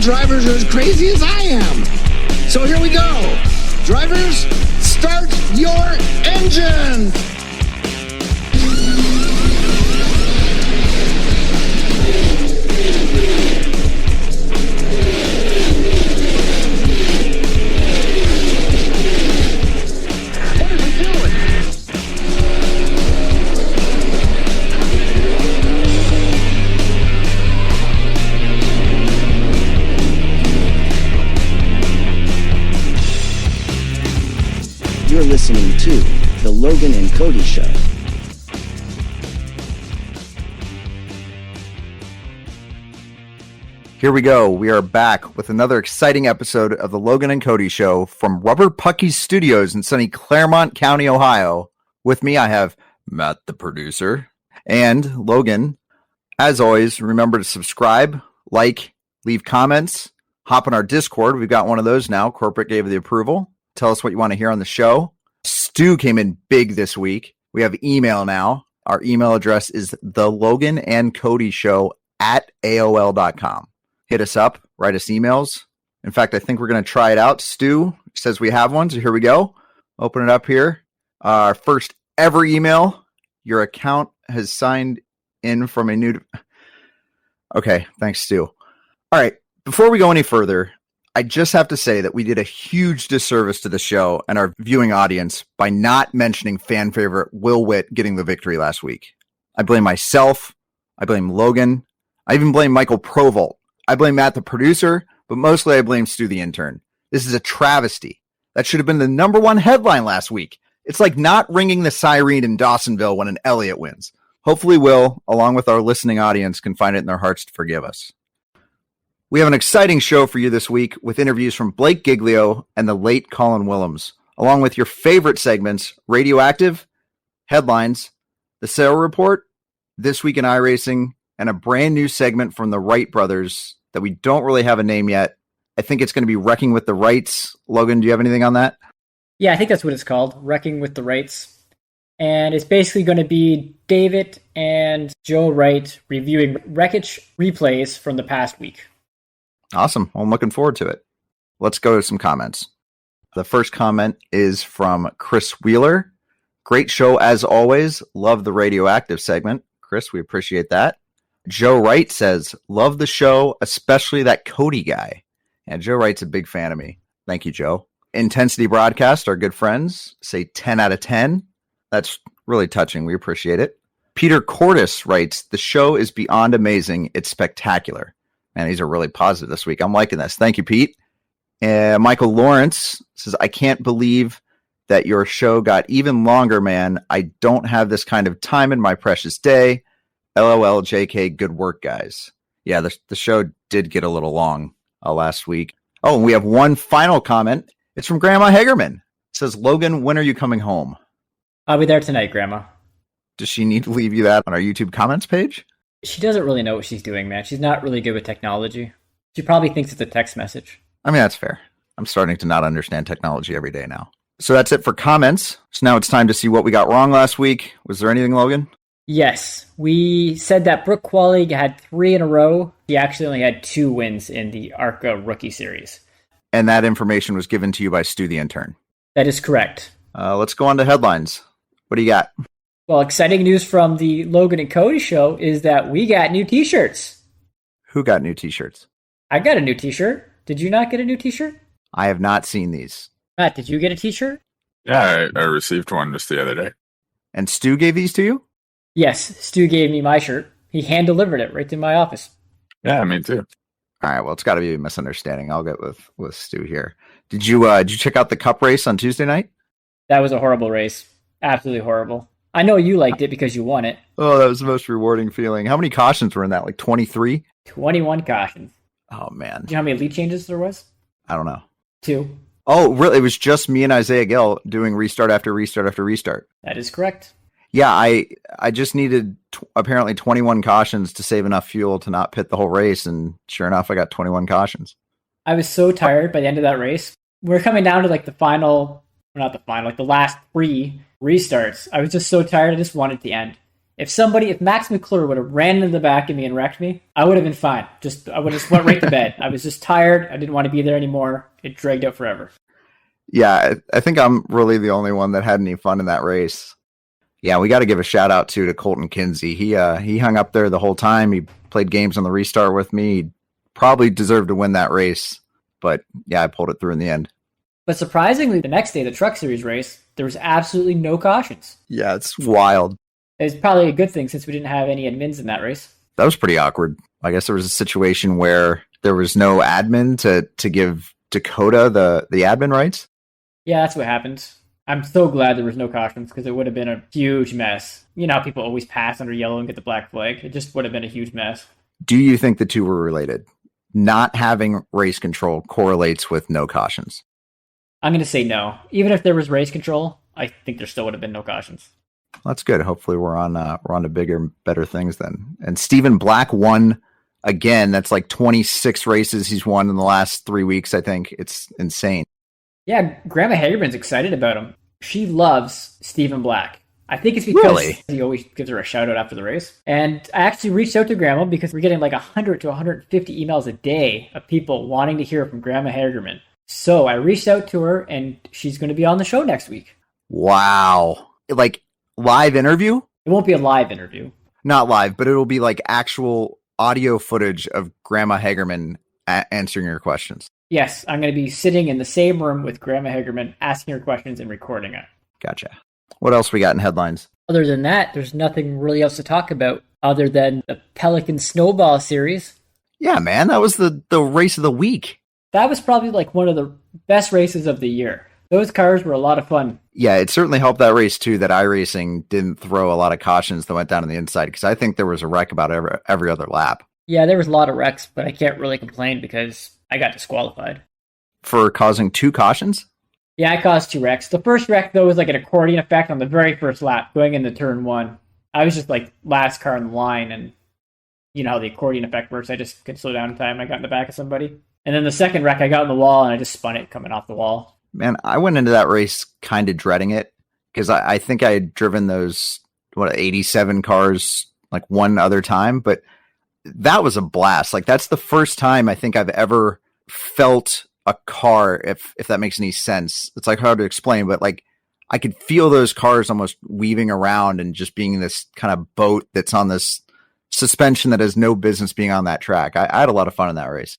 drivers are as crazy as I am. So here we go. Drivers, start your engine. What is he doing? You're listening to The Logan and Cody Show. Here we go. We are back with another exciting episode of The Logan and Cody Show from Rubber Pucky Studios in sunny Claremont County, Ohio. With me, I have Matt, the producer, and Logan. As always, remember to subscribe, like, leave comments, hop on our Discord. We've got one of those now. Corporate gave the approval. Tell us what you want to hear on the show. Stu came in big this week. We have email now. Our email address is theloganandcodyshow@aol.com. Hit us up, write us emails. In fact, I think we're going to try it out. Stu says we have one, so here we go. Open it up here. Our first ever email. Your account has signed in from a new... Okay, thanks, Stu. All right, before we go any further, I just have to say that we did a huge disservice to the show and our viewing audience by not mentioning fan favorite Will Witt getting the victory last week. I blame myself. I blame Logan. I even blame Michael Provolt. I blame Matt, the producer, but mostly I blame Stu, the intern. This is a travesty. That should have been the number one headline last week. It's like not ringing the siren in Dawsonville when an Elliott wins. Hopefully Will, along with our listening audience, can find it in their hearts to forgive us. We have an exciting show for you this week with interviews from Blake Giglio and the late Colin Willems, along with your favorite segments, Radioactive, Headlines, the SERL Report, This Week in iRacing, and a brand new segment from the Wright brothers that we don't really have a name yet. I think it's going to be Wrecking with the Wrights. Logan, do you have anything on that? Yeah, I think that's what it's called, Wrecking with the Wrights. And it's basically going to be David and Joe Wright reviewing wreckage replays from the past week. Awesome. Well, I'm looking forward to it. Let's go to some comments. The first comment is from Chris Wheeler. Great show as always. Love the Radioactive segment. Chris, we appreciate that. Joe Wright says, love the show, especially that Cody guy. And Joe Wright's a big fan of me. Thank you, Joe. Intensity Broadcast, our good friends, say 10 out of 10. That's really touching. We appreciate it. Peter Cordes writes, the show is beyond amazing. It's spectacular. Man, these are really positive this week. I'm liking this. Thank you, Pete. And Michael Lawrence says, I can't believe that your show got even longer, man. I don't have this kind of time in my precious day. LOL, JK, good work, guys. Yeah, the show did get a little long last week. Oh, and we have one final comment. It's from Grandma Hagerman. It says, Logan, when are you coming home? I'll be there tonight, Grandma. Does she need to leave you that on our YouTube comments page? She doesn't really know what she's doing, man. She's not really good with technology. She probably thinks it's a text message. I mean, that's fair. I'm starting to not understand technology every day now. So that's it for comments. So now it's time to see what we got wrong last week. Was there anything, Logan? Yes, we said that Brooke Qualley had 3 in a row. He actually only had 2 wins in the ARCA Rookie Series. And that information was given to you by Stu, the intern. That is correct. Let's go on to headlines. What do you got? Well, exciting news from the Logan and Cody show is that we got new t-shirts. Who got new t-shirts? I got a new t-shirt. Did you not get a new t-shirt? I have not seen these. Matt, did you get a t-shirt? Yeah, I received one just the other day. And Stu gave these to you? Yes, Stu gave me my shirt. He hand-delivered it right to my office. Yeah, me too. All right, well, it's got to be a misunderstanding. I'll get with Stu here. Did you check out the cup race on Tuesday night? That was a horrible race. Absolutely horrible. I know you liked it because you won it. Oh, that was the most rewarding feeling. How many cautions were in that? Like 23? 21 cautions. Oh, man. Do you know how many lead changes there was? I don't know. 2. Oh, really? It was just me and Isaiah Gill doing restart after restart after restart. That is correct. Yeah, I just needed apparently 21 cautions to save enough fuel to not pit the whole race, and sure enough, I got 21 cautions. I was so tired by the end of that race. We're coming down to like the final, or not the final, like the last 3 restarts. I was just so tired, I just wanted it to end. If Max McClure would have ran into the back of me and wrecked me, I would have been fine. I would have just went right to bed. I was just tired. I didn't want to be there anymore. It dragged out forever. Yeah, I think I'm really the only one that had any fun in that race. Yeah, we got to give a shout out to Colton Kinsey. He hung up there the whole time. He played games on the restart with me. He probably deserved to win that race, but yeah, I pulled it through in the end. But surprisingly, the next day, the Truck Series race, there was absolutely no cautions. Yeah, it's wild. It's probably a good thing since we didn't have any admins in that race. That was pretty awkward. I guess there was a situation where there was no admin to give Dakota the admin rights. Yeah, that's what happened. I'm so glad there was no cautions because it would have been a huge mess. You know how people always pass under yellow and get the black flag? It just would have been a huge mess. Do you think the two were related? Not having race control correlates with no cautions. I'm going to say no. Even if there was race control, I think there still would have been no cautions. That's good. Hopefully we're on to bigger, better things then. And Stephen Black won again. That's like 26 races he's won in the last 3 weeks, I think. It's insane. Yeah, Grandma Hagerman's excited about him. She loves Stephen Black. I think it's because he always gives her a shout out after the race. And I actually reached out to Grandma because we're getting like 100 to 150 emails a day of people wanting to hear from Grandma Hagerman. So I reached out to her and she's going to be on the show next week. Wow. Like live interview? It won't be a live interview. Not live, but it'll be like actual audio footage of Grandma Hagerman answering your questions. Yes, I'm going to be sitting in the same room with Grandma Hagerman, asking her questions and recording it. Gotcha. What else we got in headlines? Other than that, there's nothing really else to talk about other than the Pelican Snowball Series. Yeah, man, that was the race of the week. That was probably like one of the best races of the year. Those cars were a lot of fun. Yeah, it certainly helped that race too that iRacing didn't throw a lot of cautions that went down on the inside because I think there was a wreck about every other lap. Yeah, there was a lot of wrecks, but I can't really complain because I got disqualified. For causing 2 cautions? Yeah, I caused 2 wrecks. The first wreck, though, was like an accordion effect on the very first lap, going into turn 1. I was just like last car in the line, and you know how the accordion effect works. I just could slow down in time. I got in the back of somebody. And then the second wreck, I got in the wall, and I just spun it coming off the wall. Man, I went into that race kind of dreading it because I think I had driven those 87 cars like one other time, but that was a blast. Like that's the first time I think I've ever felt a car, if that makes any sense. It's like hard to explain, but like I could feel those cars almost weaving around and just being this kind of boat that's on this suspension that has no business being on that track. I had a lot of fun in that race.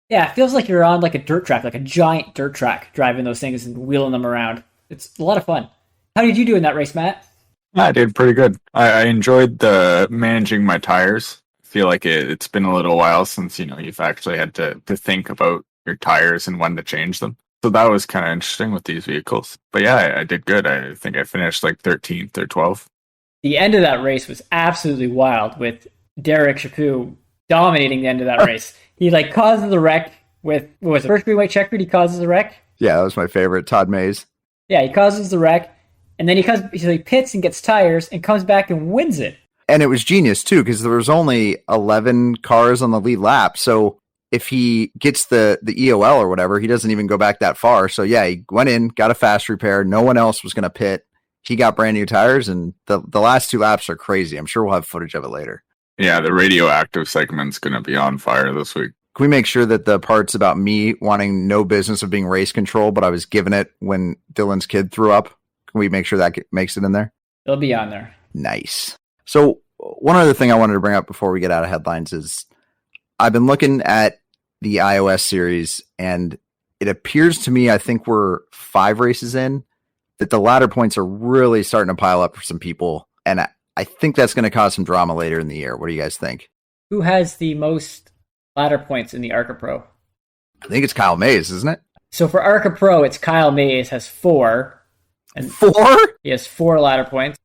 Yeah, it feels like you're on like a dirt track, like a giant dirt track, driving those things and wheeling them around. It's a lot of fun. How did you do in that race, Matt? I did pretty good. I enjoyed the managing my tires. I feel like it's been a little while since, you've actually had to think about your tires and when to change them. So that was kind of interesting with these vehicles. But yeah, I did good. I think I finished like 13th or 12th. The end of that race was absolutely wild with Derek Chapu dominating the end of that race. He like causes the wreck with, what was it, first green white checkered, he causes the wreck? Yeah, that was my favorite, Todd Mays. Yeah, he causes the wreck, and then he pits and gets tires and comes back and wins it. And it was genius too, because there was only 11 cars on the lead lap. So if he gets the EOL or whatever, he doesn't even go back that far. So yeah, he went in, got a fast repair. No one else was going to pit. He got brand new tires, and the last 2 laps are crazy. I'm sure we'll have footage of it later. Yeah, the radioactive segment's going to be on fire this week. Can we make sure that the parts about me wanting no business of being race control, but I was given it when Dylan's kid threw up? Can we make sure that makes it in there? It'll be on there. Nice. So one other thing I wanted to bring up before we get out of headlines is I've been looking at the iOS series, and it appears to me, I think we're 5 races in, that the ladder points are really starting to pile up for some people. And I think that's going to cause some drama later in the year. What do you guys think? Who has the most ladder points in the ARCA Pro? I think it's Kyle Mays, isn't it? So for ARCA Pro, it's Kyle Mays has 4. And 4? He has 4 ladder points.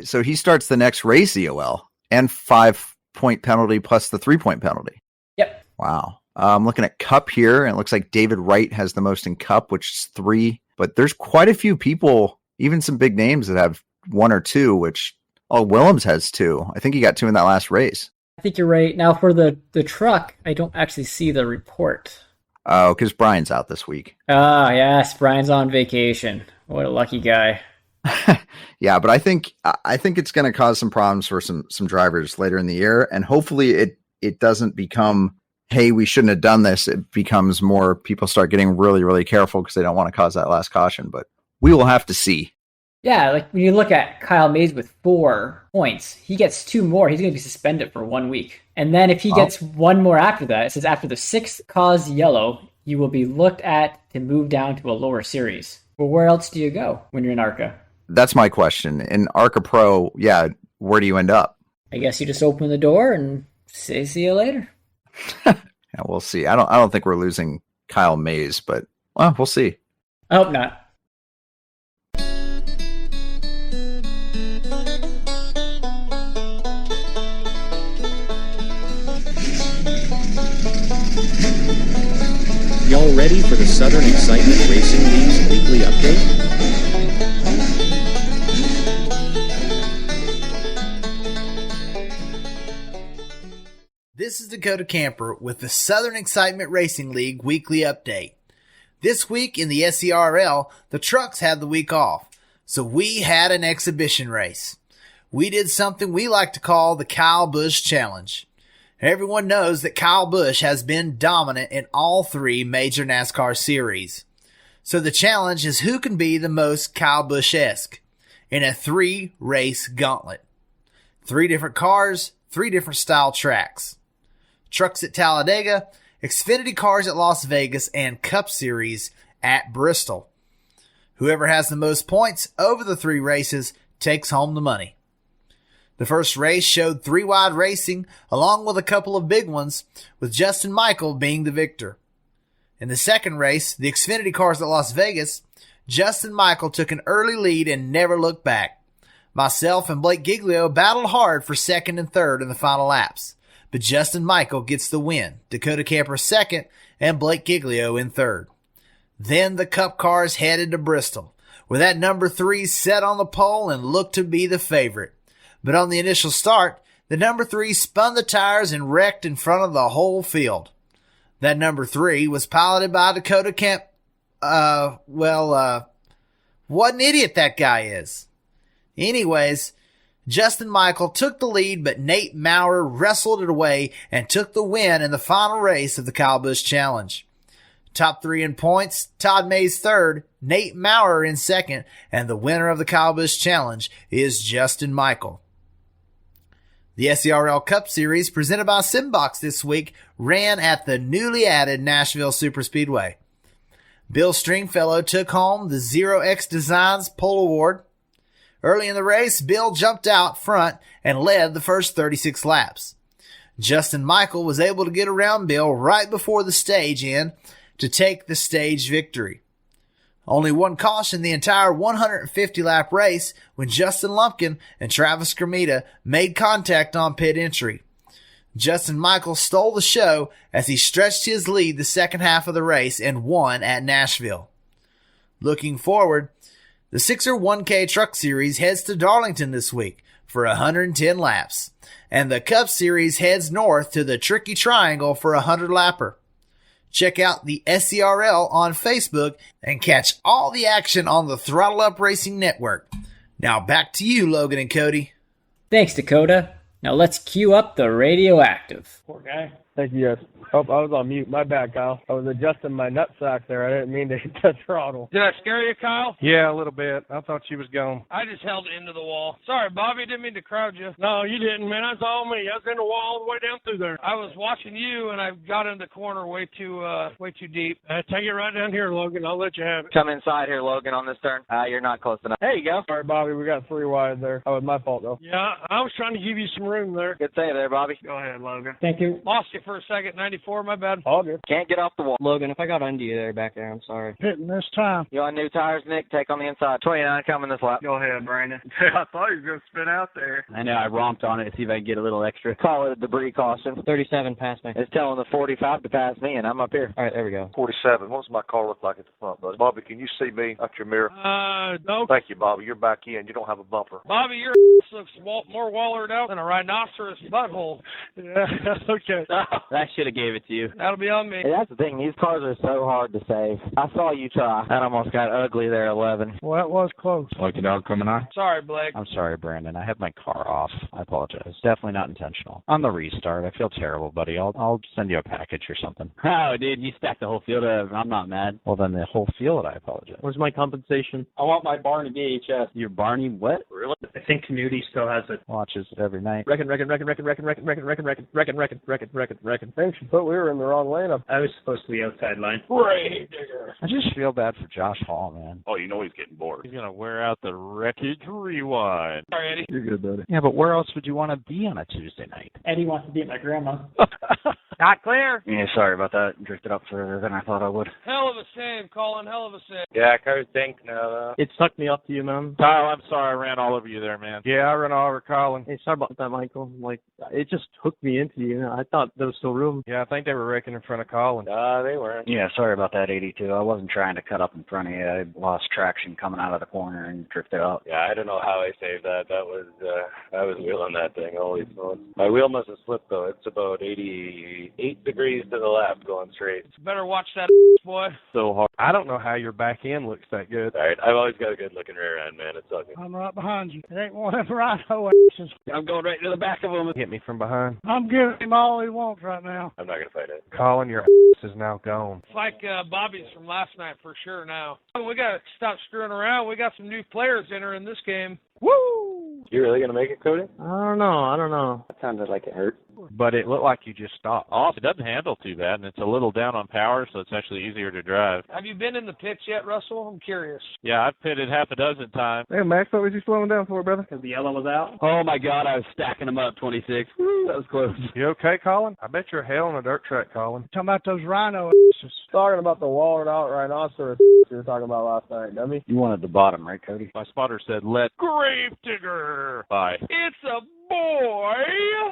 So he starts the next race EOL and 5-point penalty plus the 3-point penalty. Yep. Wow. I'm looking at Cup here, and it looks like David Wright has the most in Cup, which is 3. But there's quite a few people, even some big names that have 1 or 2, which Willems has 2. I think he got 2 in that last race. I think you're right. Now for the truck, I don't actually see the report. Oh, because Brian's out this week. Ah, yes, Brian's on vacation. What a lucky guy. Yeah, but I think it's going to cause some problems for some drivers later in the year, and hopefully it doesn't become, hey, we shouldn't have done this. It becomes more people start getting really, really careful because they don't want to cause that last caution. But we will have to see. Yeah, like when you look at Kyle Mays with 4 points, he gets 2 more. He's going to be suspended for 1 week. And then if he gets 1 more after that, it says after the 6th cause yellow, you will be looked at to move down to a lower series. Well, where else do you go when you're in ARCA? That's my question. In ARCA Pro, yeah, where do you end up? I guess you just open the door and say see you later. Yeah, we'll see. I don't think we're losing Kyle Mays, but well, we'll see. I hope not. Y'all ready for the Southern Excitement Racing League's weekly update? This is Dakota Camper with the Southern Excitement Racing League weekly update. This week in the SERL, the trucks had the week off, so we had an exhibition race. We did something we like to call the Kyle Busch Challenge. Everyone knows that Kyle Busch has been dominant in all 3 major NASCAR series. So the challenge is who can be the most Kyle Busch-esque in a 3-race gauntlet. 3 different cars, 3 different style tracks. Trucks at Talladega, Xfinity cars at Las Vegas, and Cup Series at Bristol. Whoever has the most points over the 3 races takes home the money. The first race showed 3-wide racing along with a couple of big ones, with Justin Michael being the victor. In the second race, the Xfinity cars at Las Vegas, Justin Michael took an early lead and never looked back. Myself and Blake Giglio battled hard for second and third in the final laps, but Justin Michael gets the win, Dakota Camper second and Blake Giglio in third. Then the Cup cars headed to Bristol, with that number 3 set on the pole and looked to be the favorite. But on the initial start, the number 3 spun the tires and wrecked in front of the whole field. That number 3 was piloted by Dakota Camp. What an idiot that guy is. Anyways, Justin Michael took the lead, but Nate Maurer wrestled it away and took the win in the final race of the Kyle Busch Challenge. Top 3 in points, Todd Mays third, Nate Maurer in second, and the winner of the Kyle Busch Challenge is Justin Michael. The SERL Cup Series, presented by Simbox this week, ran at the newly added Nashville Superspeedway. Bill Stringfellow took home the 0X Designs Pole Award. Early in the race, Bill jumped out front and led the first 36 laps. Justin Michael was able to get around Bill right before the stage end to take the stage victory. Only one caution the entire 150-lap race when Justin Lumpkin and Travis Cremita made contact on pit entry. Justin Michael stole the show as he stretched his lead the second half of the race and won at Nashville. Looking forward, the 6er 1K Truck Series heads to Darlington this week for 110 laps, and the Cup Series heads north to the Tricky Triangle for a 100-lapper. Check out the SERL on Facebook and catch all the action on the Throttle Up Racing Network. Now back to you, Logan and Cody. Thanks, Dakota. Now let's cue up the radioactive. Poor guy. Thank you, guys. Oh, I was on mute. My bad, Kyle. I was adjusting my nutsack there. I didn't mean to hit the throttle. Did I scare you, Kyle? Yeah, a little bit. I thought she was gone. I just held it into the wall. Sorry, Bobby. Didn't mean to crowd you. No, you didn't, man. That's all me. I was in the wall all the way down through there. I was watching you, and I got in the corner way too deep. Take it right down here, Logan. I'll let you have it. Come inside here, Logan, on this turn. You're not close enough. There you go. Sorry, Bobby. We got 3 wide there. That was my fault, though. Yeah, I was trying to give you some room there. Good save there, Bobby. Go ahead, Logan. Thank you. Lost you for a second. 94. My bad. All good. Can't get off the wall. Logan, if I got under you there back there, I'm sorry. Hitting this time. You on new tires, Nick? Take on the inside. 29 coming this lap. Go ahead, Brandon. I thought he was going to spin out there. I know, I romped on it to see if I could get a little extra. Call it a debris caution. 37 passed me. It's telling the 45 to pass me, and I'm up here. All right, there we go. 47. What does my car look like at the front, bud? Bobby, can you see me out your mirror? No. Thank you, Bobby. You're back in. You don't have a bumper. Bobby, your looks more wallered out than a rhinoceros butthole. Yeah, okay. I should have gave it to you. That'll be on me. Hey, that's the thing. These cars are so hard to save. I saw you try. That almost got ugly there, 11. Well, that was close. Lucky dog coming on. Sorry, Blake. I'm sorry, Brandon. I had my car off. I apologize. Definitely not intentional. On the restart, I feel terrible, buddy. I'll send you a package or something. Oh, dude, you stacked the whole field up. I'm not mad. Well, then the whole field, I apologize. Where's my compensation? I want my Barney VHS. Your Barney what? Really? I think Canuti still has it. Watches it every night. Thanks, but we were in the wrong lane. I was supposed to be outside line. Grave digger. I just feel bad for Josh Hall, man. Oh, you know he's getting bored. He's going to wear out the wreckage rewind. Sorry, Eddie. You're good, buddy. Yeah, but where else would you want to be on a Tuesday night? Eddie wants to be at my grandma. Not clear. Yeah, sorry about that. Drifted up further than I thought I would. Hell of a save, Colin. Hell of a save. Yeah, car's dink now. It sucked me up to you, man. Kyle, I'm sorry I ran all over you there, man. Yeah, I ran all over Colin. Hey, sorry about that, Michael. Like, it just hooked me into you. I thought there was still room. Yeah, I think they were wrecking in front of Colin. They weren't. Yeah, sorry about that, 82. I wasn't trying to cut up in front of you. I lost traction coming out of the corner and drifted up. Yeah, I don't know how I saved that. I was wheeling that thing. Holy smokes. My wheel must have slipped, though. It's about 88 degrees to the left going straight. Better watch that, boy. So hard. I don't know how your back end looks that good. All right, I've always got a good-looking rear end, man. It's ugly. I'm right behind you. It ain't one of them rhino asses. I'm going right to the back of him. Hit me from behind. I'm giving him all he wants right now. I'm not going to fight it. Colin, your ass is now gone. It's like Bobby's from last night for sure now. We got to stop screwing around. We got some new players entering this game. Woo! You really going to make it, Cody? I don't know. That sounded like it hurt. But it looked like you just stopped. It doesn't handle too bad, and it's a little down on power, so it's actually easier to drive. Have you been in the pits yet, Russell? I'm curious. Yeah, I've pitted half a dozen times. Hey, Max, what was you slowing down for, brother? Because the yellow was out. Oh, my God, I was stacking them up, 26. Woo, that was close. You okay, Colin? I bet you're hell on a dirt track, Colin. Talking about those rhino asses. Talking about the walled out rhinoceros you were talking about last night, dummy. You wanted the bottom, right, Cody? My spotter said, let grave digger by. It's a boy.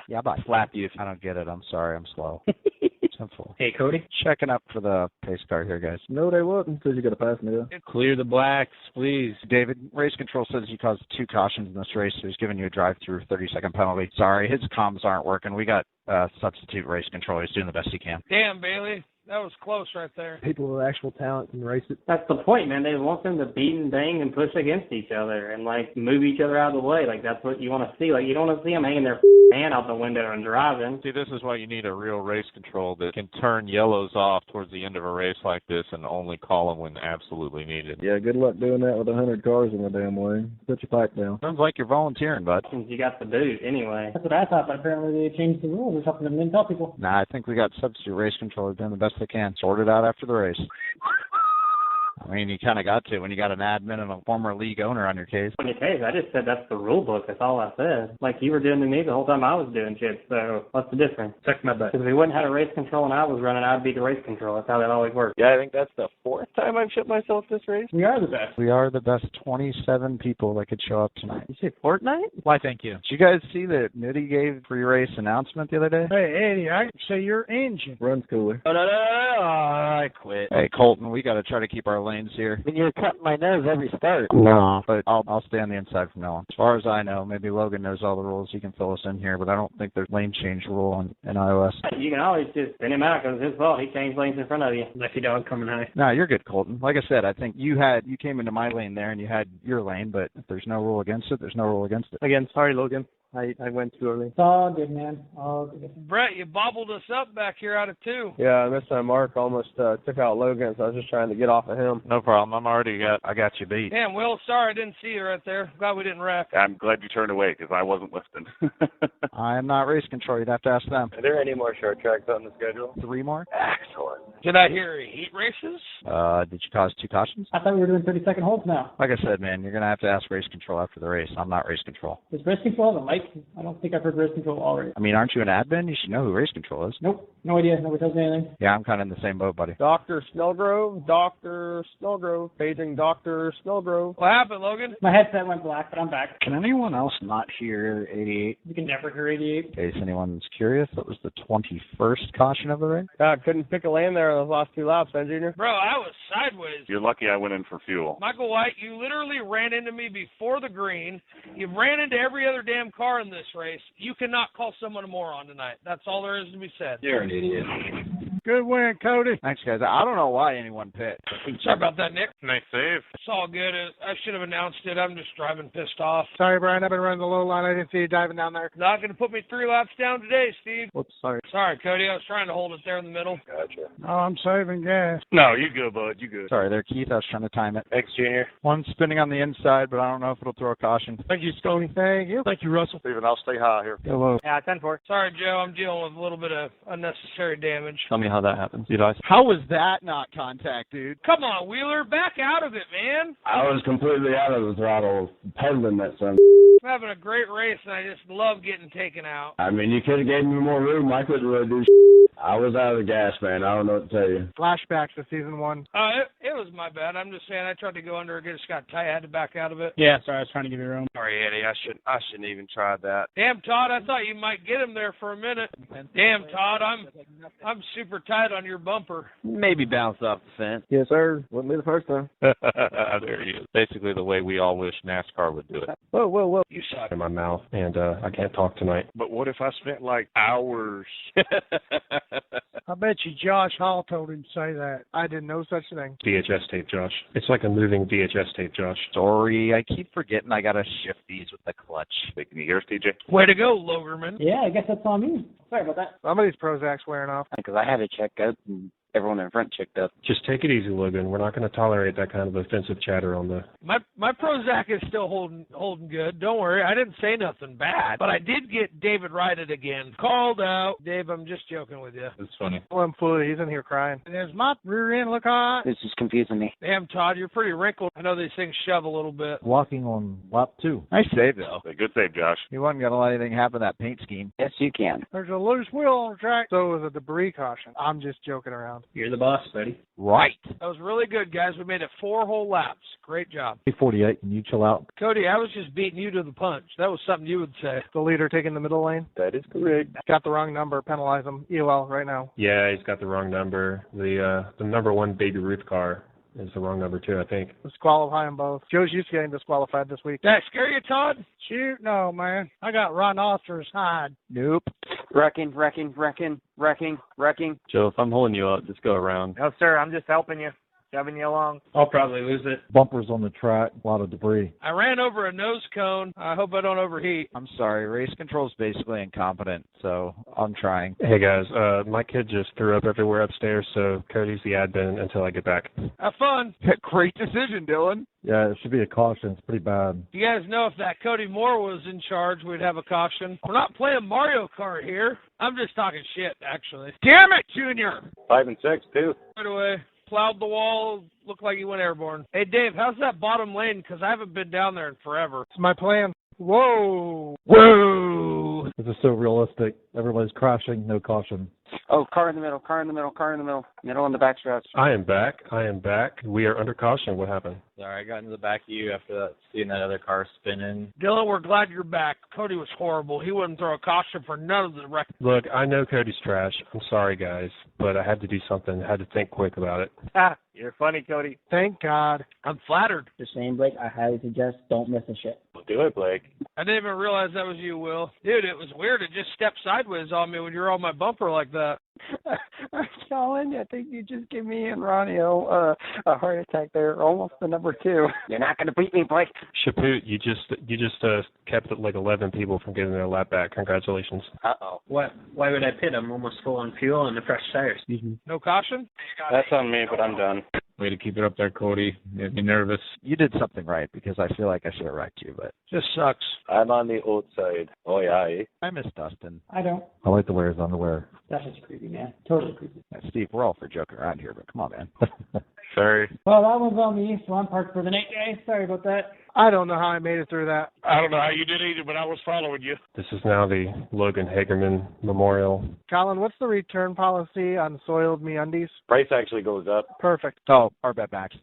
Yeah, I'm about to slap you if I don't get it. I'm sorry, I'm slow. Simple. Hey, Cody. Checking up for the pace car here, guys. No, they wouldn't, because you got to pass me, though. Clear the blacks, please. David, race control says you caused 2 cautions in this race, so he's giving you a drive-through 30-second penalty. Sorry, his comms aren't working. We got substitute race control. He's doing the best he can. Damn, Bailey. That was close right there. People with actual talent can race it. That's the point, man. They want them to beat and bang and push against each other and, like, move each other out of the way. Like, that's what you want to see. Like, you don't want to see them hanging their hand out the window and driving. See, this is why you need a real race control that can turn yellows off towards the end of a race like this and only call them when absolutely needed. Yeah, good luck doing that with 100 cars in the damn way. Put your pipe down. Sounds like you're volunteering, bud. You got the boot, anyway. That's what I thought, but apparently they changed the rules or something and didn't tell people. Nah, I think we got substitute race control. They're doing the best they can. Sort it out after the race. I mean, you kind of got to when you got an admin and a former league owner on your case. On your case, I just said that's the rule book. That's all I said. Like you were doing to me the whole time I was doing shit. So what's the difference? Check my butt. Because if we wouldn't have a race control and I was running, I'd be the race control. That's how that always works. Yeah, I think that's the 4th time I've shipped myself this race. We are the best. We are the best 27 people that could show up tonight. You say Fortnite? Why, thank you. Did you guys see the Nitty gave pre-race announcement the other day? Hey, Eddie, I can see your engine. Runs cooler. No, I quit. Hey, Colton, we got to try to keep our lanes here. I mean, you're cutting my nose every start. No, but I'll stay on the inside from now on. As far as I know, maybe Logan knows all the rules. He can fill us in here, but I don't think there's lane change rule in iOS. You can always just spin him out because it's his fault. He changed lanes in front of you. Lucky dog coming high. No, you're good, Colton. Like I said, I think you came into my lane there and you had your lane, but if there's no rule against it, there's no rule against it. Again, sorry, Logan. I went too early. It's all good, man. All good. Brett, you bobbled us up back here out of 2. Yeah, this time Mark almost took out Logan, so I was just trying to get off of him. No problem. I got you beat. Damn, Will, sorry I didn't see you right there. Glad we didn't wreck. I'm glad you turned away because I wasn't listening. I am not race control. You'd have to ask them. Are there any more short tracks on the schedule? 3 more? Excellent. Did I hear heat races? Did you cause 2 cautions? I thought we were doing 30-second holds now. Like I said, man, you're going to have to ask race control after the race. I'm not race control. Does race control have a mic? I don't think I've heard race control already. I mean, aren't you an admin? You should know who race control is. Nope. No idea. Nobody tells me anything. Yeah, I'm kind of in the same boat, buddy. Dr. Snellgrove, paging Dr. Snellgrove. What happened, Logan? My headset went black, but I'm back. Can anyone else not hear 88? You can never hear 88. In case anyone's curious, that was the 21st caution of the race. God, couldn't pick a lane there on those last 2 laps, then, Junior. Bro, I was sideways. You're lucky I went in for fuel. Michael White, you literally ran into me before the green. You ran into every other damn car car in this race. You cannot call someone a moron tonight. That's all there is to be said. You're an idiot. Good win, Cody. Thanks, guys. I don't know why anyone pit. Sorry about that, Nick. Nice save. It's all good. I should have announced it. I'm just driving pissed off. Sorry, Brian. I've been running the low line. I didn't see you diving down there. Not going to put me 3 laps down today, Steve. Whoops, sorry. Sorry, Cody. I was trying to hold it there in the middle. Gotcha. Oh, I'm saving gas. No, you good, bud. You good. Sorry there, Keith. I was trying to time it. Thanks, Junior. One spinning on the inside, but I don't know if it'll throw a caution. Thank you, Stoney. Thank you. Thank you, Russell. Steven, I'll stay high here. Hello. Yeah, 10-4. Sorry, Joe. I'm dealing with a little bit of unnecessary damage. Tell me how that happens. You guys. How was that not contact, dude? Come on, Wheeler. Back out of it, man. I was completely out of the throttle, pedaling that son. I'm having a great race, and I just love getting taken out. I mean, you could have gave me more room. I couldn't really do I was out of the gas, man. I don't know what to tell you. Flashbacks to season 1. It was my bad. I'm just saying I tried to go under and just got tight. I had to back out of it. Yeah, sorry. I was trying to give you room. Sorry, Eddie. I shouldn't even try that. Damn, Todd. I thought you might get him there for a minute. Damn, Todd. I'm super tight on your bumper. Maybe bounce off the fence. Yes, sir. Wouldn't be the first time. There he is. Basically the way we all wish NASCAR would do it. Whoa. You suck. In my mouth, and I can't talk tonight. But what if I spent like hours? I bet you Josh Hall told him to say that. I did no such thing. VHS tape, Josh. It's like a moving VHS tape, Josh. Sorry, I keep forgetting I gotta shift these with the clutch. Can you hear us, TJ? Way to go, Logerman. Yeah, I guess that's on me. Sorry about that. Somebody's Prozac's wearing off. Because I had it checked out and everyone in front checked out. Just take it easy, Logan. We're not going to tolerate that kind of offensive chatter on the... My Prozac is still holding good. Don't worry. I didn't say nothing bad. But I did get David Wright again. Called out. Dave, I'm just joking with you. It's funny. Well, I'm fooling. He's in here crying. Does my rear end look hot? This is confusing me. Damn, Todd, you're pretty wrinkled. I know these things shove a little bit. Walking on lap 2. Nice save, though. Good save, Josh. You wasn't going to let anything happen to that paint scheme. Yes, you can. There's a loose wheel on the track. So is a debris caution. I'm just joking around. You're the boss, buddy. Right. That was really good, guys. We made it 4 whole laps. Great job. 48, can you chill out? Cody, I was just beating you to the punch. That was something you would say. The leader taking the middle lane. That is correct. Got the wrong number. Penalize him. EOL right now. Yeah, he's got the wrong number. The number 1 Baby Ruth car is the wrong number, too, I think. Disqualify them both. Joe's used to getting disqualified this week. Did I scare you, Todd? Shoot, no, man. I got rhinoceros hide. Nope. Wrecking. Joe, if I'm holding you up, just go around. No, sir. I'm just helping you. Shoving you along. I'll probably lose it. Bumpers on the track, a lot of debris. I ran over a nose cone. I hope I don't overheat. I'm sorry. Race control's basically incompetent, so I'm trying. Hey, guys. My kid just threw up everywhere upstairs, so Cody's the admin until I get back. Have fun. Great decision, Dylan. Yeah, it should be a caution. It's pretty bad. You guys know if that Cody Moore was in charge, we'd have a caution. We're not playing Mario Kart here. I'm just talking shit, actually. Damn it, Junior! 5 and 6, too. Right away. Plowed the wall, looked like he went airborne. Hey, Dave, how's that bottom lane? Because I haven't been down there in forever. It's my plan. Whoa. This is so realistic. Everybody's crashing, no caution. Oh, car in the middle. Middle on the backstretch. I am back. We are under caution. What happened? Sorry, I got into the back of you after that, seeing that other car spinning. Dylan, we're glad you're back. Cody was horrible. He wouldn't throw a caution for none of the records. Look, I know Cody's trash. I'm sorry, guys, but I had to do something. I had to think quick about it. You're funny, Cody. Thank God. I'm flattered. Just saying, Blake, I highly suggest don't miss a shit. Well, do it, Blake. I didn't even realize that was you, Will. Dude, it was weird. It just stepped sideways on me when you were on my bumper like that. Colin, I think you just gave me and Ronnie a heart attack there, almost the number 2. You're not going to beat me, Blake. Chaput, you just kept like 11 people from getting their lap back. Congratulations. Uh-oh. What? Why would I pit? I'm almost full on fuel and the fresh tires. Excuse me. No caution? That's on me, but I'm done. Way to keep it up there, Cody. Made me nervous. You did something right, because I feel like I should have wrecked you, but... Just sucks. I'm on the old side. Oh, yeah, eh? I miss Dustin. I don't. I like to wear his underwear. That's just creepy, man. Totally creepy. Steve, we're all for joking around here, but come on, man. Sorry. Well, that one's on me, so I'm parked for the night, guys. Sorry about that. I don't know how I made it through that. I don't know how you did either, but I was following you. This is now the Logan Hagerman Memorial. Colin, what's the return policy on soiled MeUndies? Price actually goes up. Perfect. Oh, our bet backs.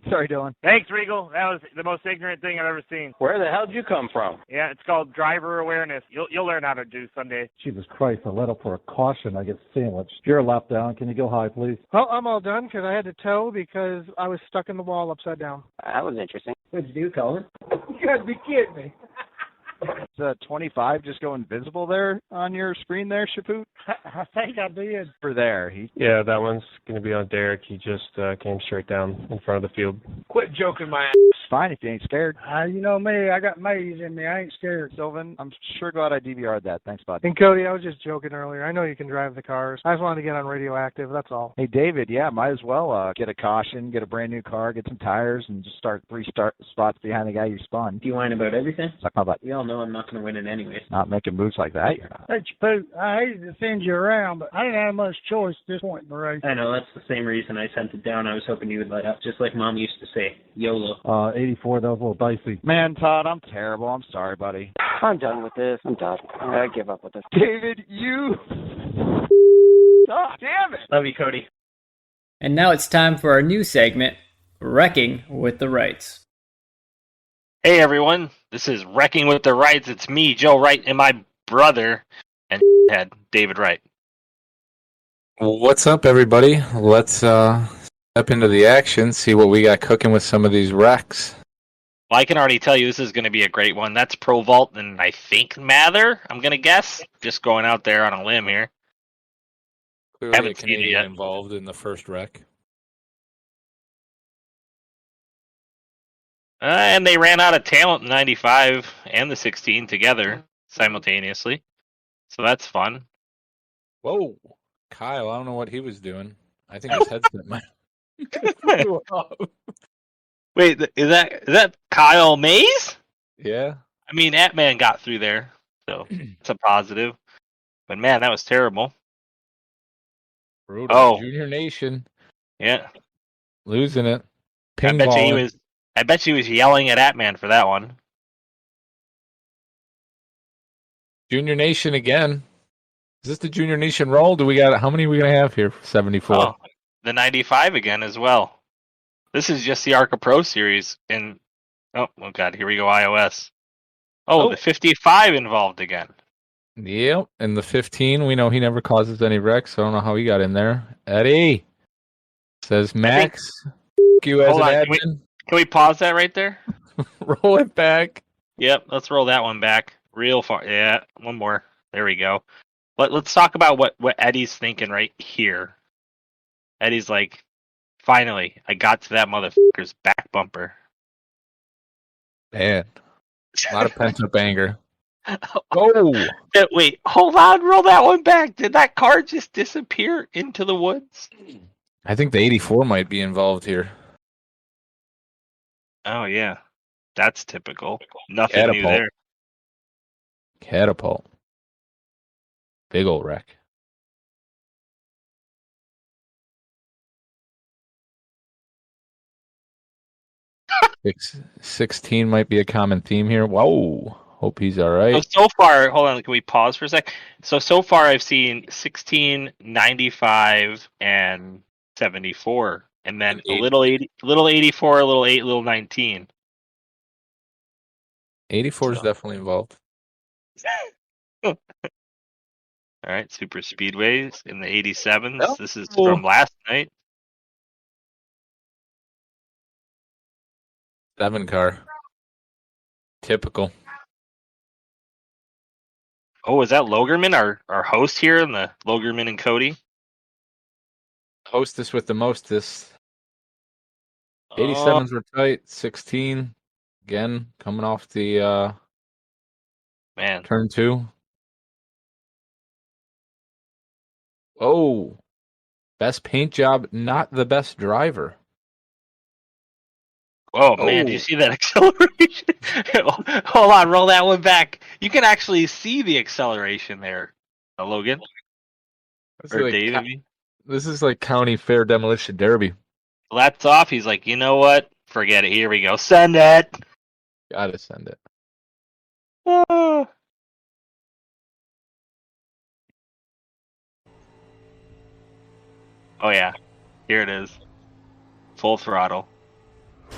Sorry, Dylan. Thanks, Regal. That was the most ignorant thing I've ever seen. Where the hell did you come from? Yeah, it's called driver awareness. You'll learn how to do someday. Jesus Christ, I let up for a caution. I get sandwiched. You're a lap down. Can you go high, please? Well, I'm all done because I had to tow because I was stuck in the wall upside down. That was interesting. What'd you do, Colin? You gotta be kidding me. Does 25 just go invisible there on your screen there, Shapoot? I think I did. For there. Yeah, that one's going to be on Derek. He just came straight down in front of the field. Quit joking my ass. It's fine if you ain't scared. You know me, I got maze in me. I ain't scared. Sylvan, I'm sure glad I DVR'd that. Thanks, bud. And Cody, I was just joking earlier. I know you can drive the cars. I just wanted to get on radioactive, that's all. Hey, David, yeah, might as well get a caution, get a brand new car, get some tires, and just start three spots behind the guy you spun. Do you whine about everything? Suck my butt. We all know I'm not going to win it anyways. Not making moves like that, you're not. Hey, Chapoot, I hated to send you around, but I didn't have much choice at this point in the race. I know, that's the same reason I sent it down. I was hoping you would let up, just like Mom used to say, YOLO. 84, that was a little dicey. Man, Todd, I'm terrible. I'm sorry, buddy. I'm done with this. I'm done. I give up with this. David, you... God damn it! Love you, Cody. And now it's time for our new segment, Wrecking with the Wrights. Hey everyone, this is Wrecking with the Wrights. It's me, Joe Wright, and my brother and head, David Wright. What's up, everybody? Let's step into the action, see what we got cooking with some of these wrecks. Well, I can already tell you this is going to be a great one. That's Pro Vault and I think Mather, I'm going to guess. Just going out there on a limb here. Clearly Haven't a seen it Canadian yet. involved in the first wreck. And they ran out of talent in 95 and the 16 together simultaneously. So that's fun. Whoa. Kyle, I don't know what he was doing. I think his headset might... Wait, is that Kyle Mays? Yeah. I mean, Atman got through there, so it's a positive. But man, that was terrible. Brutal. Oh. Junior Nation. Yeah. Losing it. I bet you he was yelling at Atman for that one. Junior Nation again. Is this the Junior Nation roll? Do we got how many are we gonna have here? 74. Oh, the 95 again as well. This is just the Arca Pro series in oh god, here we go, iOS. Oh, the 55 involved again. Yep. And the 15, we know he never causes any wrecks, so I don't know how he got in there. Eddie says Max. F you as Hold an on, admin. can we pause that right there? Roll it back. Yep, let's roll that one back. Real far. Yeah, one more. There we go. Let's talk about what Eddie's thinking right here. Eddie's like, finally, I got to that motherfucker's back bumper. Man. A lot of pent-up anger. Oh! Wait, hold on, roll that one back. Did that car just disappear into the woods? I think the 84 might be involved here. Oh, yeah. That's typical. Nothing new there. Catapult. Big old wreck. Six, 16 might be a common theme here. Whoa. Hope he's all right. So far, hold on, can we pause for a sec? So far I've seen 16, 95, and 74. And then a little 84, a little 8, a little 19. 84 is definitely involved. All right, Super Speedways in the 87s. This is from last night. 7 car. Typical. Oh, is that Logerman, our host here in the Logerman and Cody? Hostess with the mostest. 87s were tight. 16. Again, coming off the man turn 2. Oh. Best paint job, not the best driver. Oh, man, do you see that acceleration? Hold on, roll that one back. You can actually see the acceleration there, Logan. Or like Dave, I mean. This is like County Fair Demolition Derby. That's off. He's like, you know what? Forget it. Here we go. Send it. Gotta send it. Oh, yeah. Here it is. Full throttle.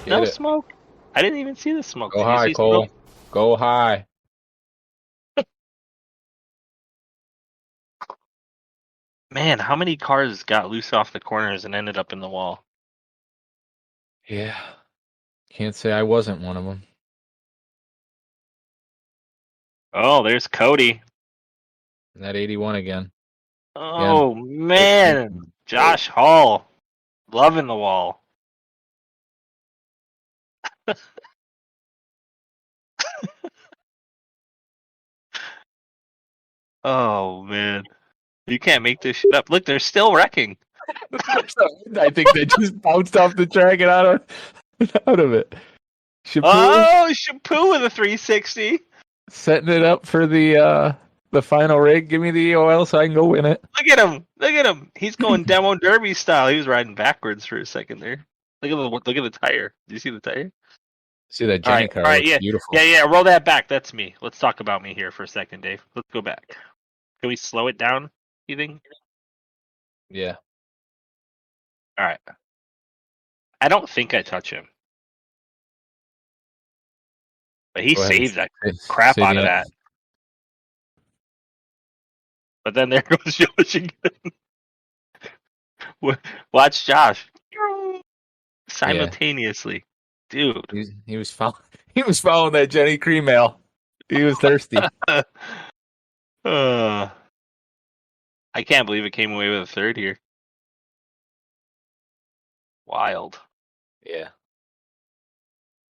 No smoke. I didn't even see the smoke. Go Did you high, see Cole. smoke? Go high. Man, how many cars got loose off the corners and ended up in the wall? Yeah. Can't say I wasn't one of them. Oh, there's Cody. That 81 again. Oh, man. Josh Hall. Loving the wall. Oh, man. You can't make this shit up. Look, they're still wrecking. I think they just bounced off the track and out of it. Shampoo Oh, Shampoo with a 360. setting it up for the final rig. Give me the oil so I can go win it. Look at him. Look at him. He's going demo derby style. He was riding backwards for a second there. Look at the tire. Do you see the tire? See that Jenny car? All right, looks yeah. beautiful. Yeah. Roll that back. That's me. Let's talk about me here for a second, Dave. Let's go back. Can we slow it down, you think? Yeah. All right. I don't think I touch him. But he Go ahead. saved that crap out of that. But then there goes Josh again. Watch Josh. Simultaneously. Dude. He was following that Jenny Cream ale. He was thirsty. I can't believe it came away with a third here. Wild. Yeah.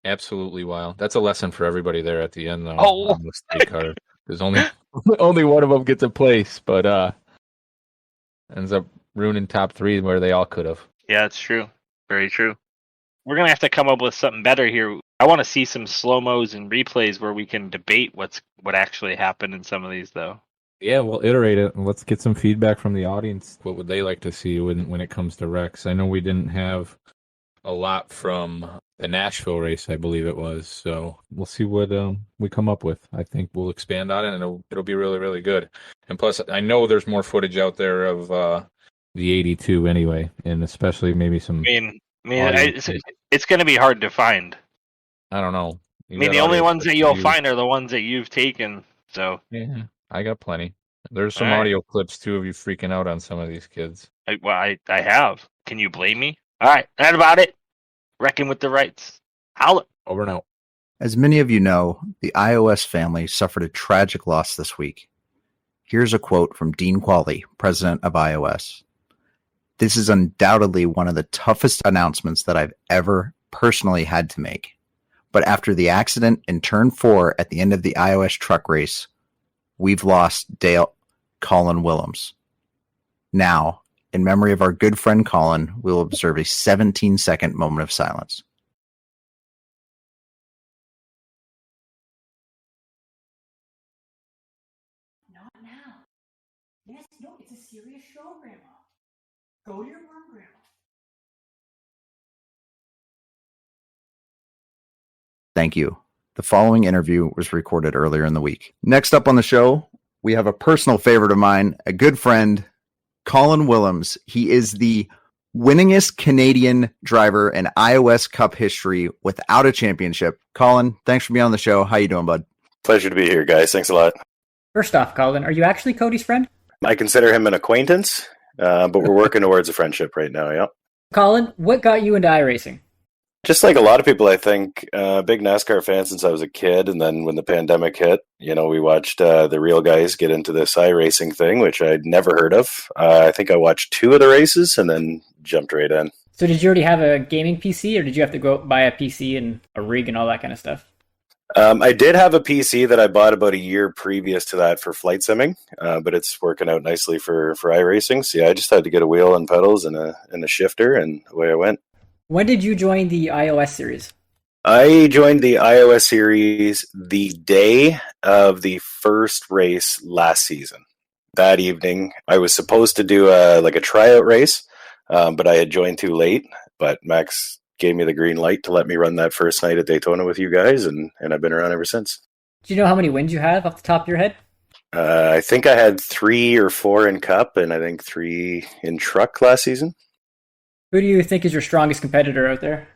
Absolutely wild. That's a lesson for everybody there at the end, though. Oh. On the state car. There's only one of them gets a place, but ends up ruining top 3 where they all could have. Yeah, it's true. Very true. We're going to have to come up with something better here. I want to see some slow-mos and replays where we can debate what actually happened in some of these, though. Yeah, we'll iterate it, and let's get some feedback from the audience. What would they like to see when it comes to wrecks? I know we didn't have a lot from the Nashville race, I believe it was. So we'll see what we come up with. I think we'll expand on it, and it'll be really, really good. And plus, I know there's more footage out there of the 82 anyway, and especially maybe some. I mean, it's going to be hard to find. I don't know. The only ones that you'll find are the ones that you've taken. So yeah, I got plenty. There's some All right. audio clips too of you freaking out on some of these kids. I have. Can you blame me? All right, that about it. Wrecking with the Wrights. Holla. Over and out. As many of you know, the iOS family suffered a tragic loss this week. Here's a quote from Dean Qualley, president of iOS. This is undoubtedly one of the toughest announcements that I've ever personally had to make. But after the accident in turn 4 at the end of the iOS truck race, we've lost Dale Colin Willems. Now, in memory of our good friend Colin, we will observe a 17-second moment of silence. Not now. Yes, no, it's a serious show, Grandma. Go to your room, Grandma. Thank you. The following interview was recorded earlier in the week. Next up on the show, we have a personal favorite of mine, a good friend, Colin Willems. He is the winningest Canadian driver in iOS Cup history without a championship. Colin, thanks for being on the show. How you doing, bud? Pleasure to be here, guys. Thanks a lot. First off, Colin, are you actually Cody's friend? I consider him an acquaintance, but we're working towards a friendship right now, yeah. Colin, what got you into iRacing? Just like a lot of people, I think, big NASCAR fan since I was a kid. And then when the pandemic hit, we watched the real guys get into this iRacing thing, which I'd never heard of. I think I watched 2 of the races and then jumped right in. So did you already have a gaming PC, or did you have to go buy a PC and a rig and all that kind of stuff? I did have a PC that I bought about a year previous to that for flight simming, but it's working out nicely for iRacing. So yeah, I just had to get a wheel and pedals and a shifter, and away I went. When did you join the iOS series? I joined the iOS series the day of the first race last season. That evening, I was supposed to do a tryout race, but I had joined too late. But Max gave me the green light to let me run that first night at Daytona with you guys, and I've been around ever since. Do you know how many wins you have off the top of your head? I think I had 3 or 4 in Cup, and I think 3 in Truck last season. Who do you think is your strongest competitor out there?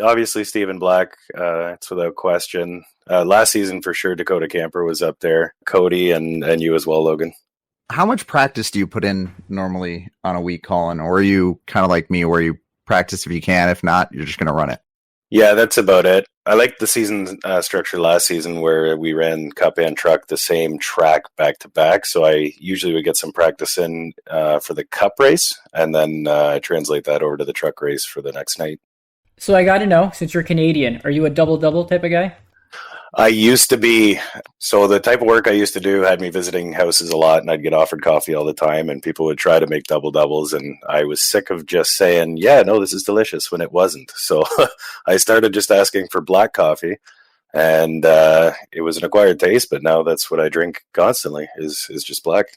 Obviously, Stephen Black. It's without question. Last season, for sure, Dakota Camper was up there. Cody and you as well, Logan. How much practice do you put in normally on a week, Colin? Or are you kind of like me where you practice if you can? If not, you're just going to run it? Yeah, that's about it. I liked the season structure last season where we ran Cup and Truck the same track back to back. So I usually would get some practice in for the Cup race, and then I translate that over to the Truck race for the next night. So I got to know, since you're Canadian, are you a double-double type of guy? I used to be. So the type of work I used to do had me visiting houses a lot, and I'd get offered coffee all the time, and people would try to make double doubles, and I was sick of just saying, yeah, no, this is delicious, when it wasn't. So I started just asking for black coffee, and it was an acquired taste, but now that's what I drink constantly is just black.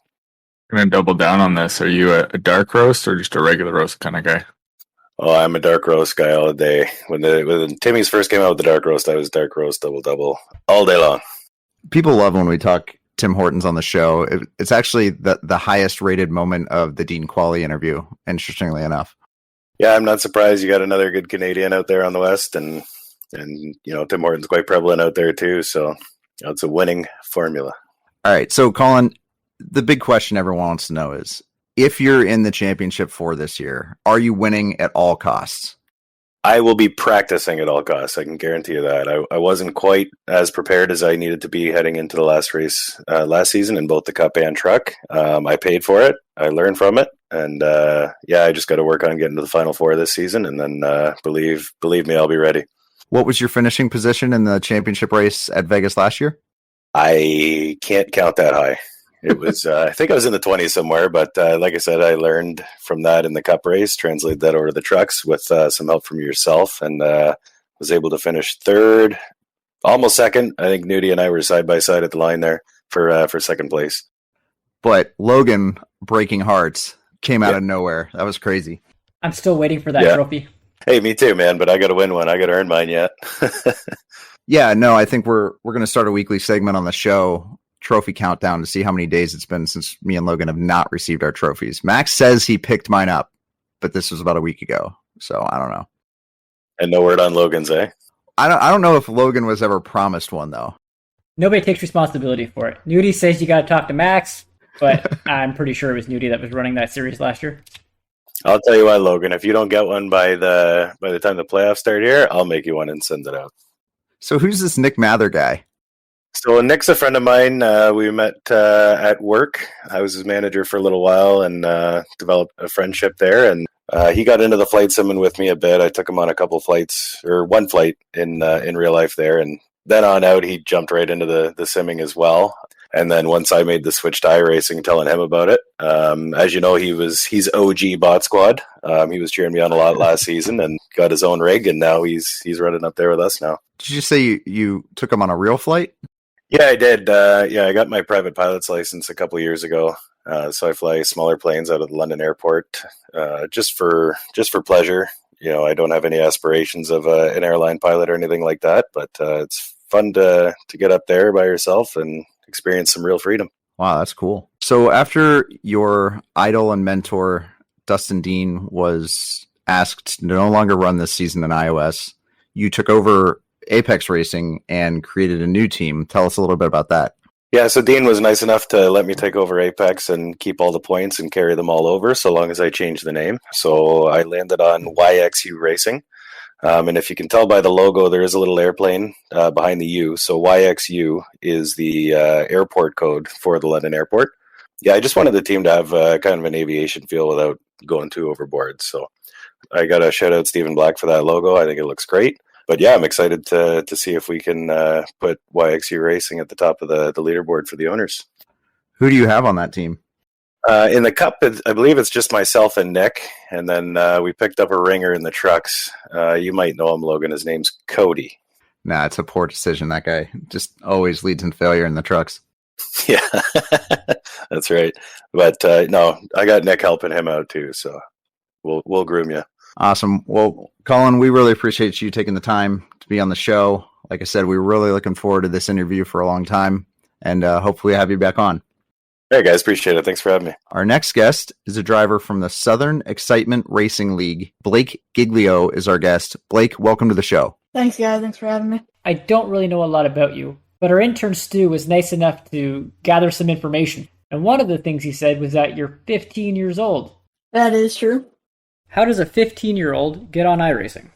I'm going to double down on this. Are you a dark roast or just a regular roast kind of guy? Oh, I'm a dark roast guy all day. When Timmy's first came out with the dark roast, I was dark roast double all day long. People love when we talk Tim Hortons on the show. It's actually the highest rated moment of the Dean Qualley interview, interestingly enough. Yeah, I'm not surprised you got another good Canadian out there on the West, and Tim Hortons quite prevalent out there too. So it's a winning formula. All right, so Colin, the big question everyone wants to know is, if you're in the championship for this year, are you winning at all costs? I will be practicing at all costs. I can guarantee you that. I wasn't quite as prepared as I needed to be heading into the last race last season in both the Cup and Truck. I paid for it. I learned from it. And I just got to work on getting to the Final Four this season. And then believe me, I'll be ready. What was your finishing position in the championship race at Vegas last year? I can't count that high. It was, I think I was in the 20s somewhere, but like I said, I learned from that in the Cup race, translated that over to the Trucks with some help from yourself, and was able to finish third, almost second. I think Nudie and I were side by side at the line there for second place. But Logan breaking hearts came out of nowhere. That was crazy. I'm still waiting for that trophy. Hey, me too, man, but I got to win one. I got to earn mine yet. Yeah, no, I think we're going to start a weekly segment on the show, trophy countdown, to see how many days it's been since me and Logan have not received our trophies. Max says he picked mine up, but this was about a week ago, so I don't know. And no word on Logan's, eh? I don't know if Logan was ever promised one, though. Nobody takes responsibility for it. Nudie says you got to talk to Max, but I'm pretty sure it was Nudie that was running that series last year. I'll tell you what, Logan, if you don't get one by the time the playoffs start here, I'll make you one and send it out. So who's this Nick Mather guy? So Nick's a friend of mine. We met at work. I was his manager for a little while and developed a friendship there. And he got into the flight simming with me a bit. I took him on a couple flights, or one flight in real life there. And then on out, he jumped right into the simming as well. And then once I made the switch to iRacing, telling him about it. As you know, he's OG Bot Squad. He was cheering me on a lot last season and got his own rig, and now he's running up there with us now. Did you say you took him on a real flight? Yeah, I did. I got my private pilot's license a couple of years ago. So I fly smaller planes out of the London airport just for pleasure. You know, I don't have any aspirations of an airline pilot or anything like that, but it's fun to get up there by yourself and experience some real freedom. Wow, that's cool. So after your idol and mentor, Dustin Dean, was asked to no longer run this season in iOS, you took over Apex Racing and created a new team. Tell us a little bit about that. Yeah, so Dean was nice enough to let me take over Apex and keep all the points and carry them all over, so long as I changed the name. So I landed on YXU Racing. And if you can tell by the logo, there is a little airplane behind the U. So YXU is the airport code for the London airport. Yeah, I just wanted the team to have kind of an aviation feel without going too overboard. So I got to shout out Stephen Black for that logo. I think it looks great. But yeah, I'm excited to see if we can put YXU Racing at the top of the leaderboard for the owners. Who do you have on that team? In the Cup, I believe it's just myself and Nick, and then we picked up a ringer in the Trucks. You might know him, Logan. His name's Cody. Nah, it's a poor decision. That guy just always leads in failure in the Trucks. Yeah, that's right. But no, I got Nick helping him out too, so we'll groom you. Awesome. Well, Colin, we really appreciate you taking the time to be on the show. Like I said, we were really looking forward to this interview for a long time, and hopefully have you back on. Hey, guys. Appreciate it. Thanks for having me. Our next guest is a driver from the Southern Excitement Racing League. Blake Giglio is our guest. Blake, welcome to the show. Thanks, guys. Thanks for having me. I don't really know a lot about you, but our intern Stu was nice enough to gather some information. And one of the things he said was that you're 15 years old. That is true. How does a 15-year-old get on iRacing?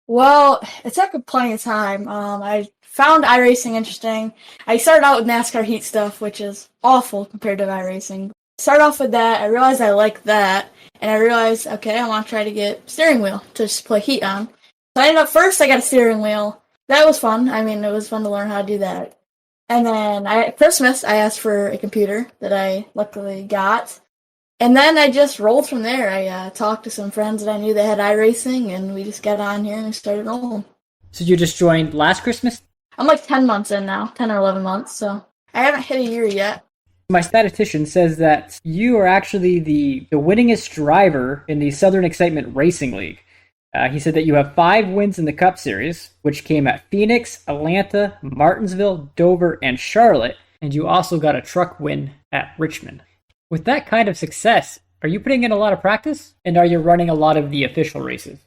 Well, it took plenty of time. I found iRacing interesting. I started out with NASCAR heat stuff, which is awful compared to iRacing. Started off with that. I realized I liked that, and I realized, okay, I want to try to get steering wheel to just play heat on. So I ended up first. I got a steering wheel. That was fun. I mean, it was fun to learn how to do that. And then at Christmas, I asked for a computer that I luckily got. And then I just rolled from there. I talked to some friends that I knew that had iRacing, and we just got on here and started rolling. So you just joined last Christmas? I'm like 10 months in now, 10 or 11 months, so I haven't hit a year yet. My statistician says that you are actually the winningest driver in the Southern Excitement Racing League. He said that you have 5 wins in the Cup Series, which came at Phoenix, Atlanta, Martinsville, Dover, and Charlotte, and you also got a truck win at Richmond. With that kind of success, are you putting in a lot of practice, and are you running a lot of the official races?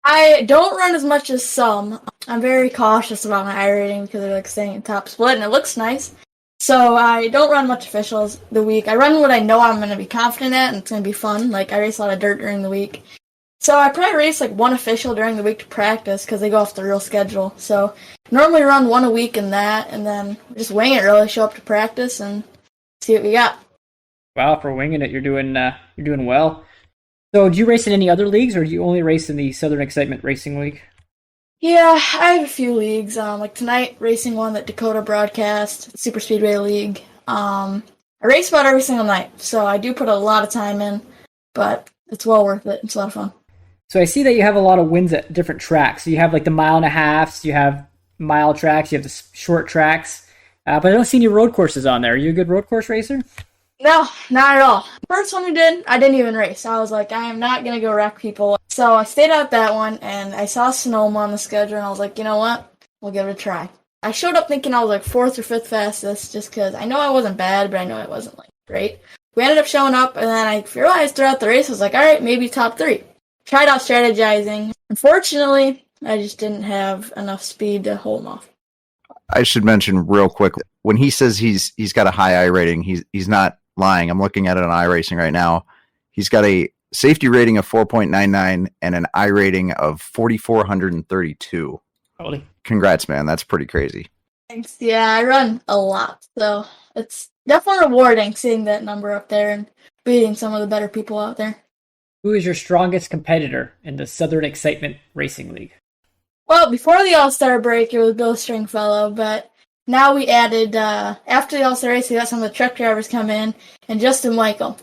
I don't run as much as some. I'm very cautious about my iRating because I like staying in top split, and it looks nice. So I don't run much officials the week. I run what I know I'm going to be confident at, and it's going to be fun. Like, I race a lot of dirt during the week. So I probably race like one official during the week to practice because they go off the real schedule. So normally run one a week in that, and then just wing it really, show up to practice and see what we got. Wow, for winging it, you're doing well. So do you race in any other leagues, or do you only race in the Southern Excitement Racing League? Yeah, I have a few leagues. Like tonight, racing one that Dakota broadcast, Super Speedway League. I race about every single night, so I do put a lot of time in, but it's well worth it. It's a lot of fun. So I see that you have a lot of wins at different tracks. So you have like the 1.5 miles, you have mile tracks, you have the short tracks, but I don't see any road courses on there. Are you a good road course racer? No, not at all. First one we did, I didn't even race. I was like, I am not going to go wreck people. So I stayed out that one, and I saw Sonoma on the schedule, and I was like, you know what? We'll give it a try. I showed up thinking I was like 4th or 5th fastest, just because I know I wasn't bad, but I know it wasn't like great. We ended up showing up, and then I realized throughout the race, I was like, all right, maybe top 3. Tried out strategizing. Unfortunately, I just didn't have enough speed to hold them off. I should mention real quick, when he says he's got a high I rating, he's not lying. I'm looking at it on iRacing right now. He's got a safety rating of 4.99 and an I rating of 4,432. Holy. Congrats, man. That's pretty crazy. Thanks. Yeah, I run a lot, so it's definitely rewarding seeing that number up there and beating some of the better people out there. Who is your strongest competitor in the Southern Excitement Racing League? Well, before the All-Star break, it was Bill Stringfellow, but now we added, after the All-Star race, we got some of the truck drivers come in, and Justin Michael.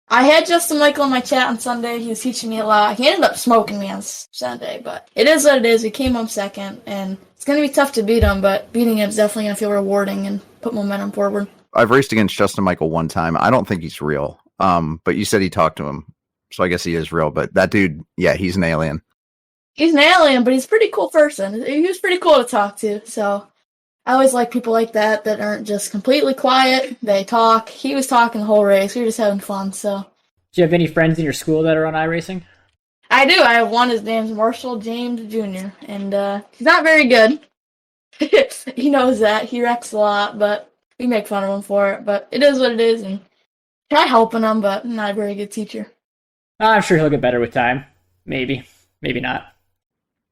I had Justin Michael in my chat on Sunday. He was teaching me a lot. He ended up smoking me on Sunday, but it is what it is. We came home second, and it's going to be tough to beat him, but beating him is definitely going to feel rewarding and put momentum forward. I've raced against Justin Michael one time. I don't think he's real, but you said he talked to him, so I guess he is real. But that dude, yeah, he's an alien. He's an alien, but he's a pretty cool person. He was pretty cool to talk to, so I always like people like that aren't just completely quiet. They talk. He was talking the whole race. We were just having fun, so. Do you have any friends in your school that are on iRacing? I do. I have one. His name's Marshall James Jr., and he's not very good. He knows that. He wrecks a lot, but we make fun of him for it. But it is what it is, and try helping him, but I'm not a very good teacher. I'm sure he'll get better with time. Maybe. Maybe not.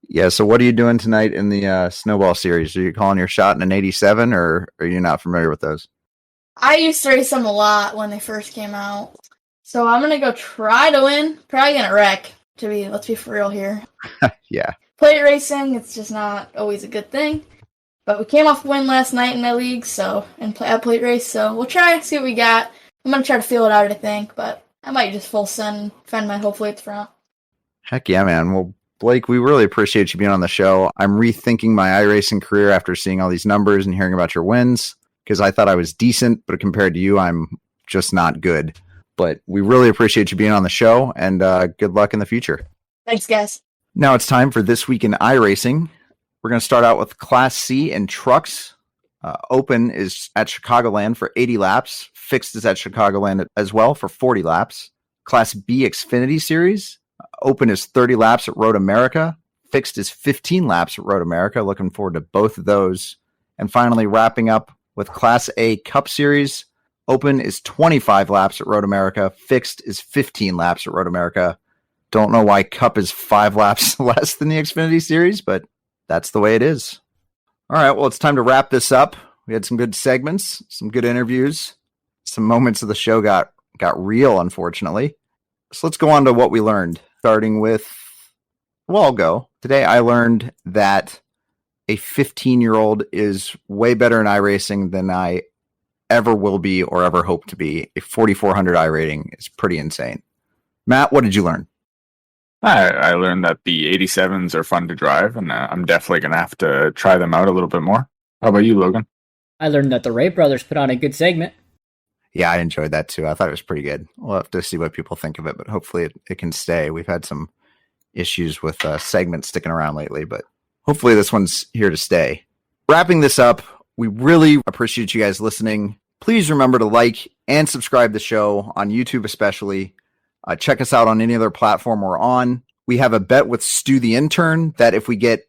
Yeah, so what are you doing tonight in the Snowball Series? Are you calling your shot in an 87, or are you not familiar with those? I used to race them a lot when they first came out. So I'm going to go try to win. Probably going to wreck, let's be for real here. Yeah. Plate racing, it's just not always a good thing. But we came off a win last night in my league, and plate race, so we'll try, see what we got. I'm going to try to feel it out, I think, but I might just full send, find my hopefully at the front. Heck yeah, man. Well, Blake, we really appreciate you being on the show. I'm rethinking my iRacing career after seeing all these numbers and hearing about your wins, because I thought I was decent, but compared to you, I'm just not good. But we really appreciate you being on the show, and good luck in the future. Thanks, guys. Now it's time for This Week in iRacing. We're going to start out with Class C and trucks. Open is at Chicagoland for 80 laps. Fixed is at Chicagoland as well for 40 laps. Class B Xfinity Series. Open is 30 laps at Road America. Fixed is 15 laps at Road America. Looking forward to both of those. And finally, wrapping up with Class A Cup Series. Open is 25 laps at Road America. Fixed is 15 laps at Road America. Don't know why Cup is 5 laps less than the Xfinity Series, but that's the way it is. All right, well, it's time to wrap this up. We had some good segments, some good interviews. Some moments of the show got real, unfortunately. So let's go on to what we learned, starting with, well, I'll go. Today I learned that a 15-year-old is way better in iRacing than I ever will be or ever hope to be. A 4,400 iRating is pretty insane. Matt, what did you learn? I learned that the 87s are fun to drive, and I'm definitely going to have to try them out a little bit more. How about you, Logan? I learned that the Wright brothers put on a good segment. Yeah, I enjoyed that too. I thought it was pretty good. We'll have to see what people think of it, but hopefully it can stay. We've had some issues with segments sticking around lately, but hopefully this one's here to stay. Wrapping this up, we really appreciate you guys listening. Please remember to like and subscribe the show on YouTube especially. Check us out on any other platform we're on. We have a bet with Stu the intern that if we get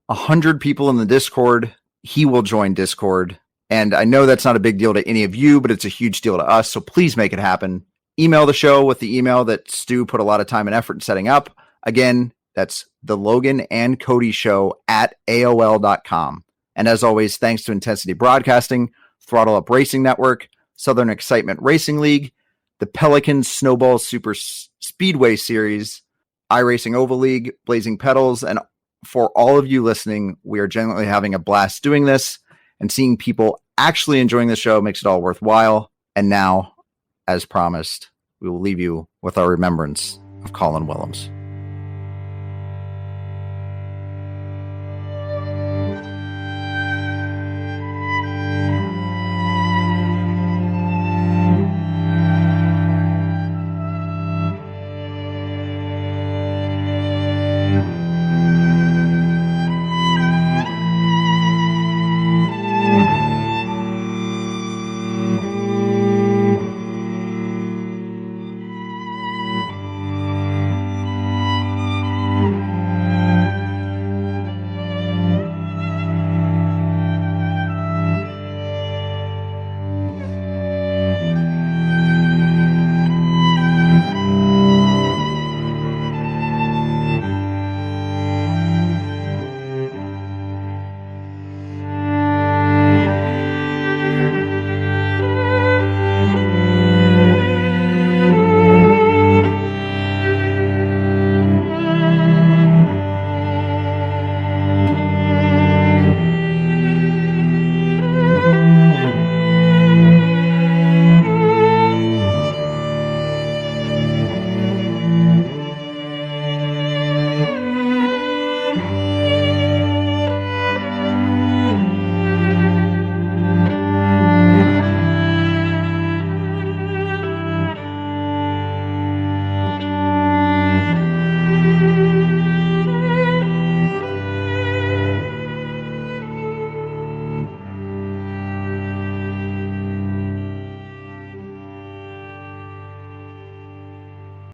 100 people in the Discord, he will join Discord. And I know that's not a big deal to any of you, but it's a huge deal to us. So please make it happen. Email the show with the email that Stu put a lot of time and effort in setting up. Again, that's the Logan and Cody Show at AOL.com. And as always, thanks to Intensity Broadcasting, Throttle Up Racing Network, Southern Excitement Racing League, the Pelican Snowball Super Speedway Series, iRacing Oval League, Blazing Pedals, and for all of you listening, we are genuinely having a blast doing this. And seeing people actually enjoying the show makes it all worthwhile. And now, as promised, we will leave you with our remembrance of Colin Willems.